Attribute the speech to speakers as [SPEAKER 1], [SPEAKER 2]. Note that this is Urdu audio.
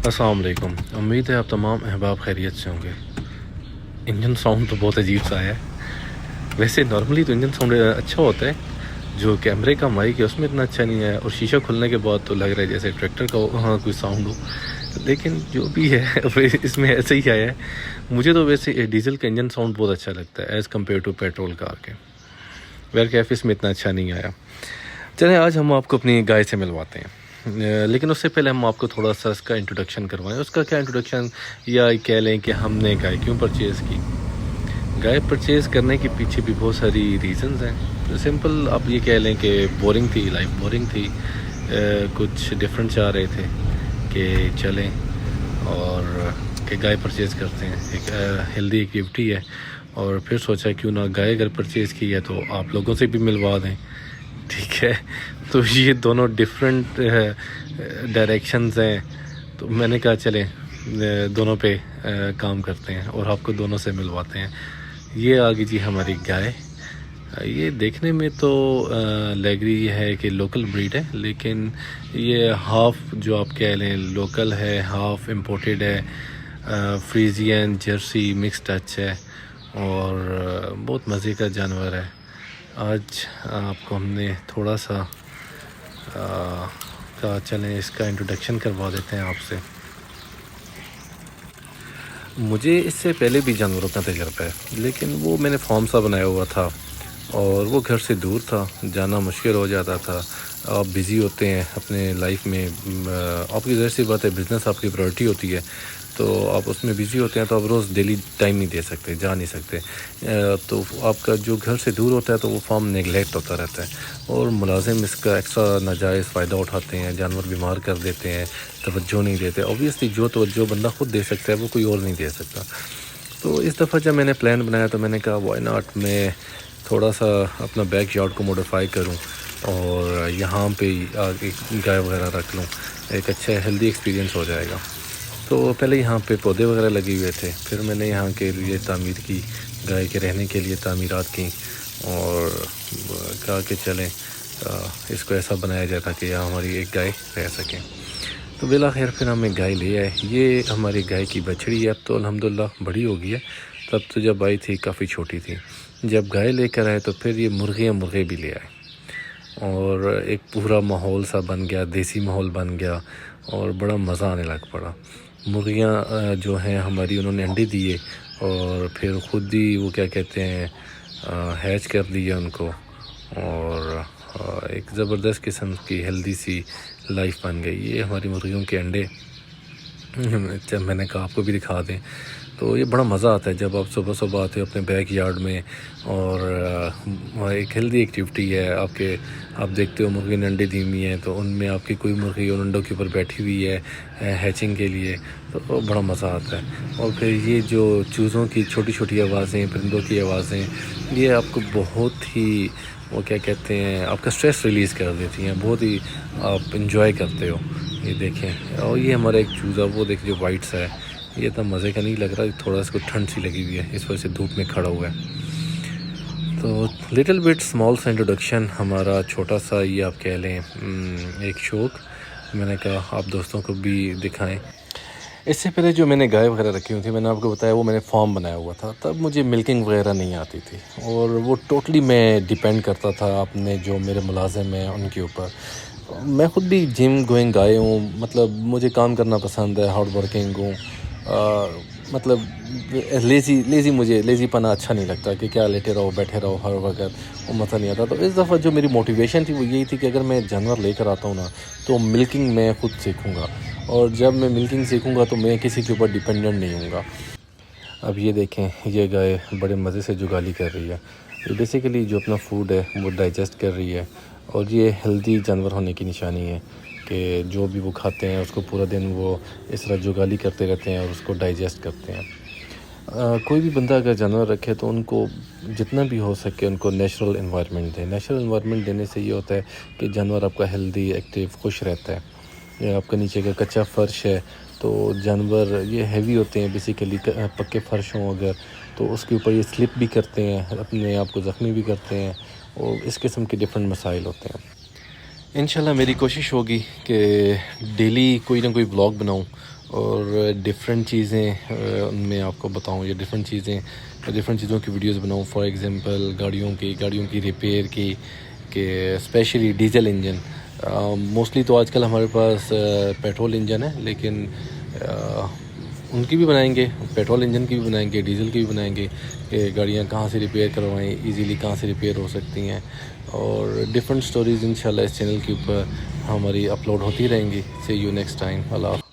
[SPEAKER 1] السلام علیکم، امید ہے آپ تمام احباب خیریت سے ہوں گے۔ انجن ساؤنڈ تو بہت عجیب سا ہے۔ ویسے نارملی تو انجن ساؤنڈ اچھا ہوتا ہے، جو کیمرے کا مائک ہے اس میں اتنا اچھا نہیں ہے، اور شیشہ کھلنے کے بعد تو لگ رہا ہے جیسے ٹریکٹر کا کوئی ساؤنڈ ہو، لیکن جو بھی ہے اس میں ایسے ہی آیا ہے۔ مجھے تو ویسے ڈیزل کا انجن ساؤنڈ بہت اچھا لگتا ہے as compare to petrol car کے، ویئر کیف اس میں اتنا اچھا نہیں آیا۔ چلیں آج ہم آپ کو اپنی گائے سے ملواتے ہیں، لیکن اس سے پہلے ہم آپ کو تھوڑا سا اس کا انٹروڈکشن کروائیں۔ اس کا کیا انٹروڈکشن، یا کہہ لیں کہ ہم نے گائے کیوں پرچیز کی۔ گائے پرچیز کرنے کے پیچھے بھی بہت ساری ریزنز ہیں۔ سمپل آپ یہ کہہ لیں کہ بورنگ تھی، لائف بورنگ تھی، کچھ ڈفرینٹ چاہ رہے تھے کہ چلیں اور کہ گائے پرچیز کرتے ہیں، ایک ہیلدی ایکٹیویٹی ہے، اور پھر سوچا کیوں نہ گائے اگر پرچیز کی ہے تو آپ لوگوں سے بھی ملوا دیں، ٹھیک ہے۔ تو یہ دونوں ڈفرینٹ ڈائریکشنز ہیں، تو میں نے کہا چلیں دونوں پہ کام کرتے ہیں اور آپ کو دونوں سے ملواتے ہیں۔ یہ آگی جی ہماری گائے، یہ دیکھنے میں تو لگ رہی ہے کہ لوکل بریڈ ہے، لیکن یہ ہاف جو آپ کہہ لیں لوکل ہے، ہاف امپورٹیڈ ہے، فریزین جرسی مکس ٹچ ہے، اور بہت مزے کا جانور ہے۔ آج آپ کو ہم نے تھوڑا سا کہا چلیں اس کا انٹروڈکشن کروا دیتے ہیں آپ سے۔ مجھے اس سے پہلے بھی جانوروں کا تجربہ ہے، لیکن وہ میں نے فارم سا بنایا ہوا تھا، اور وہ گھر سے دور تھا، جانا مشکل ہو جاتا تھا۔ آپ بزی ہوتے ہیں اپنے لائف میں، آپ کی ظاہر سی بات ہے بزنس آپ کی پرائورٹی ہوتی ہے، تو آپ اس میں بزی ہوتے ہیں، تو آپ روز ڈیلی ٹائم نہیں دے سکتے، جا نہیں سکتے، تو آپ کا جو گھر سے دور ہوتا ہے تو وہ فارم نیگلیکٹ ہوتا رہتا ہے، اور ملازم اس کا ایکسٹرا ناجائز فائدہ اٹھاتے ہیں، جانور بیمار کر دیتے ہیں، توجہ نہیں دیتے۔ اوبویسلی جو توجہ بندہ خود دے سکتا ہے وہ کوئی اور نہیں دے سکتا۔ تو اس دفعہ جب میں نے پلان بنایا تو میں نے کہا وائی ناٹ، میں تھوڑا سا اپنا بیک یارڈ کو موڈیفائی کروں اور یہاں پہ آگے گائے وغیرہ رکھ لوں، ایک اچھا ہیلدی ایکسپیرینس ہو جائے گا۔ تو پہلے یہاں پہ پودے وغیرہ لگے ہوئے تھے، پھر میں نے یہاں کے لیے تعمیر کی، گائے کے رہنے کے لیے تعمیرات کی، اور کہا کہ چلیں اس کو ایسا بنایا جائے تاکہ یہاں ہماری ایک گائے رہ سکے۔ تو بالآخر پھر ہم ایک گائے لے آئے۔ یہ ہماری گائے کی بچڑی ہے، اب تو الحمدللہ بڑی ہو گئی ہے، تب تو جب آئی تھی کافی چھوٹی تھی۔ جب گائے لے کر آئے تو پھر یہ مرغے بھی لے آئے، اور ایک پورا ماحول سا بن گیا، دیسی ماحول بن گیا، اور بڑا مزہ آنے لگ پڑا۔ مرغیاں جو ہیں ہماری، انہوں نے انڈے دیے، اور پھر خود ہی وہ کیا کہتے ہیں ہیچ کر دیا ان کو، اور ایک زبردست قسم کی ہیلدی سی لائف بن گئی۔ یہ ہماری مرغیوں کے انڈے، جب میں نے کہا آپ کو بھی دکھا دیں، تو یہ بڑا مزہ آتا ہے جب آپ صبح صبح آتے ہو اپنے بیک یارڈ میں، اور ایک ہیلدی ایکٹیویٹی ہے آپ دیکھتے ہو مرغی نے انڈے دی ہوئی ہیں، تو ان میں آپ کی کوئی مرغی ان انڈوں کے اوپر بیٹھی ہوئی ہے ہیچنگ کے لیے، تو بڑا مزہ آتا ہے۔ اور پھر یہ جو چوزوں کی چھوٹی چھوٹی آوازیں، پرندوں کی آوازیں، یہ آپ کو بہت ہی وہ کیا کہتے ہیں آپ کا اسٹریس ریلیز کر دیتی ہیں، بہت ہی آپ انجوائے کرتے ہو۔ یہ دیکھیں، اور یہ ہمارا ایک چوزا، وہ دیکھ جو وائٹ سا ہے، یہ اتنا مزے کا نہیں لگ رہا، تھوڑا اس کو ٹھنڈ سی لگی ہوئی ہے، اس وجہ سے دھوپ میں کھڑا ہوا ہے۔ تو لٹل بٹ اسمال سا انٹروڈکشن ہمارا چھوٹا سا، یہ آپ کہہ لیں ایک شوق، میں نے کہا آپ دوستوں کو بھی دکھائیں۔ اس سے پہلے جو میں نے گائے وغیرہ رکھی ہوئی تھی، میں نے آپ کو بتایا وہ میں نے فارم بنایا ہوا تھا، تب مجھے ملکنگ وغیرہ نہیں آتی تھی، اور وہ ٹوٹلی میں ڈیپینڈ کرتا تھا اپنے جو میرے ملازم ہیں ان کے اوپر۔ میں خود بھی جم گوئنگ گائے ہوں، مطلب مجھے کام کرنا پسند ہے، ہارڈ ورکنگ ہوں، مطلب لیزی پنا اچھا نہیں لگتا کہ کیا لیٹے رہو بیٹھے رہو ہر وقت، وہ مزہ نہیں آتا۔ تو اس دفعہ جو میری موٹیویشن تھی وہ یہی تھی کہ اگر میں جانور لے کر آتا ہوں نا، تو ملکنگ میں خود سیکھوں گا، اور جب میں ملکنگ سیکھوں گا تو میں کسی کے اوپر ڈیپینڈنٹ نہیں ہوں گا۔ اب یہ دیکھیں، یہ گائے بڑے مزے سے جگالی کر رہی ہے، یہ بیسیکلی جو اپنا فوڈ ہے وہ ڈائجسٹ کر رہی ہے، اور یہ ہیلدی جانور ہونے کی نشانی ہے کہ جو بھی وہ کھاتے ہیں اس کو پورا دن وہ اس طرح جگالی کرتے رہتے ہیں اور اس کو ڈائجسٹ کرتے ہیں۔ کوئی بھی بندہ اگر جانور رکھے تو ان کو جتنا بھی ہو سکے ان کو natural environment they. Natural environment دینے سے یہ ہوتا ہے کہ جانور آپ کا ہیلدی، ایکٹیو، خوش رہتا ہے۔ یہ آپ کا نیچے کا کچا فرش ہے تو جانور یہ ہیوی ہوتے ہیں، بیسیکلی پکے فرش ہوں اگر تو اس کے اوپر یہ سلپ بھی کرتے ہیں، اپنے آپ کو زخمی بھی کرتے ہیں، اور اس قسم کے ڈفرینٹ مسائل ہوتے ہیں۔ انشاءاللہ میری کوشش ہوگی کہ ڈیلی کوئی نہ کوئی بلاگ بناؤں، اور ڈفرینٹ چیزیں ان میں آپ کو بتاؤں یا ڈفرینٹ چیزوں کی ویڈیوز بناؤں. فار ایگزامپل گاڑیوں کی ریپیئر کی کہ اسپیشلی ڈیزل انجن. موسٹلی تو آج کل ہمارے پاس پیٹرول انجن ہے، لیکن ان کی بھی بنائیں گے، پیٹرول انجن کی بھی بنائیں گے، ڈیزل کی بھی بنائیں گے کہ گاڑیاں کہاں سے ریپیئر کروائیں، ایزیلی کہاں سے ریپیئر ہو سکتی ہیں. اور ڈفرینٹ سٹوریز انشاءاللہ اس چینل کے اوپر ہماری اپلوڈ ہوتی رہیں گی. سی یو نیکسٹ ٹائم. اللہ حافظ.